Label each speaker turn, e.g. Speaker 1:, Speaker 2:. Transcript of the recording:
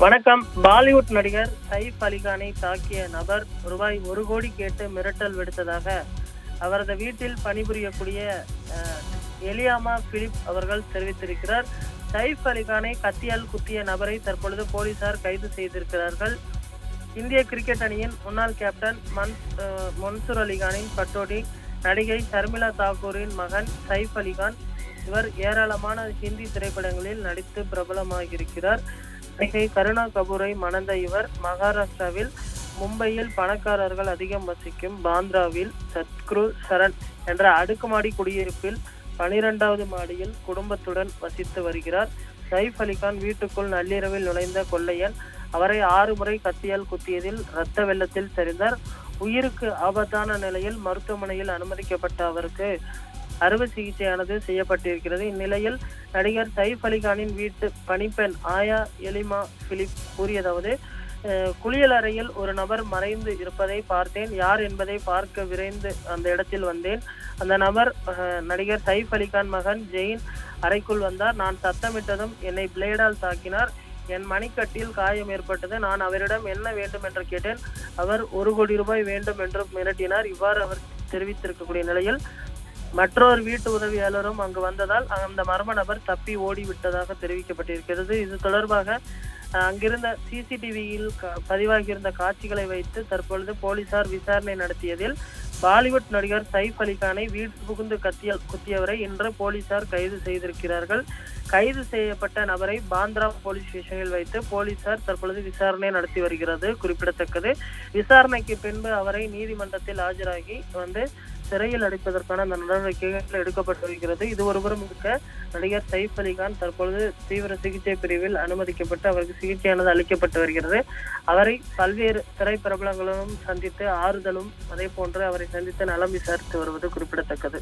Speaker 1: வணக்கம். பாலிவுட் நடிகர் சைஃப் அலிகானை தாக்கிய நபர் ரூபாய் 1 கோடி கேட்டு மிரட்டல் விடுத்ததாக அவரது வீட்டில் பணிபுரியக்கூடிய எலியாமா பிலிப் அவர்கள் தெரிவித்திருக்கிறார். சைஃப் அலிகானை கத்தியால் குத்திய நபரை தற்பொழுது போலீசார் கைது செய்திருக்கிறார்கள். இந்திய கிரிக்கெட் அணியின் முன்னாள் கேப்டன் மன்சூர் அலிகானின் பட்டோடி நடிகை ஷர்மிளா தாக்கூரின் மகன் சைஃப் அலிகான். இவர் ஏராளமான ஹிந்தி திரைப்படங்களில் நடித்து பிரபலமாகியிருக்கிறார். நடிகை கருணா கபூரை மணந்த இவர் மகாராஷ்டிராவில் மும்பையில் பணக்காரர்கள் அதிகம் வசிக்கும் பாந்த்ராவில் சத்குரு சரண் என்ற அடுக்குமாடி குடியிருப்பில் 12வது மாடியில் குடும்பத்துடன் வசித்து வருகிறார். சைஃப் அலிகான் வீட்டுக்குள் நள்ளிரவில் நுழைந்த கொள்ளையன் அவரை 6 முறை கத்தியால் குத்தியதில் இரத்த வெள்ளத்தில் சரிந்தார். உயிருக்கு ஆபத்தான நிலையில் மருத்துவமனையில் அனுமதிக்கப்பட்ட அவருக்கு அறுவை சிகிச்சையானது செய்யப்பட்டிருக்கிறது. இந்நிலையில் நடிகர் சைஃப் அலிகானின் வீட்டு பணிப்பெண் ஆயா எலிமா பிலிப் கூறியதாவது, குளியல் அறையில் ஒரு நபர் மறைந்து இருப்பதை பார்த்தேன். யார் என்பதை பார்க்க விரைந்து அந்த இடத்தில் வந்தேன். அந்த நபர் நடிகர் சைஃப் அலிகான் மகன் ஜெயின் அறைக்குள் வந்தார். நான் சத்தமிட்டதும் என்னை பிளேடால் தாக்கினார். என் மணிக்கட்டில் காயம் ஏற்பட்டது. நான் அவரிடம் என்ன வேண்டும் என்று கேட்டேன். அவர் 1 கோடி ரூபாய் வேண்டும் என்று மிரட்டினார். இவ்வாறு அவர் தெரிவித்திருக்கக்கூடிய நிலையில் மற்றொரு வீட்டு உதவியாளரும் அங்கு வந்ததால் அந்த மர்ம நபர் தப்பி ஓடிவிட்டதாக தெரிவிக்கப்பட்டிருக்கிறது. இது தொடர்பாக அங்கிருந்த சிசிடிவியில் பதிவாகியிருந்த காட்சிகளை வைத்து தற்பொழுது போலீசார் விசாரணை நடத்தியதில் பாலிவுட் நடிகர் சைஃப் அலிகானை வீடு புகுந்து கத்தியால் குத்தியவரை இன்று போலீசார் கைது செய்திருக்கிறார்கள். கைது செய்யப்பட்ட நபரை பாந்த்ரா போலீஸ் ஸ்டேஷனில் வைத்து போலீசார் தற்பொழுது விசாரணை நடத்தி வருகிறது குறிப்பிடத்தக்கது. விசாரணைக்கு பின்பு அவரை நீதிமன்றத்தில் ஆஜராகி சிறையில் அடைப்பதற்கான அந்த நடவடிக்கைகள் எடுக்கப்பட்டு வருகிறது. இது ஒருபுறம் இருக்க, நடிகர் சைஃப் அலிகான் தற்பொழுது தீவிர சிகிச்சை பிரிவில் அனுமதிக்கப்பட்டு அவருக்கு சிகிச்சையானது அளிக்கப்பட்டு வருகிறது. அவரை பல்வேறு திரைப்பிரபலங்களும் சந்தித்து ஆறுதலும் அதே போன்று அவரை சந்தித்து நலம் விசாரித்து வருவது குறிப்பிடத்தக்கது.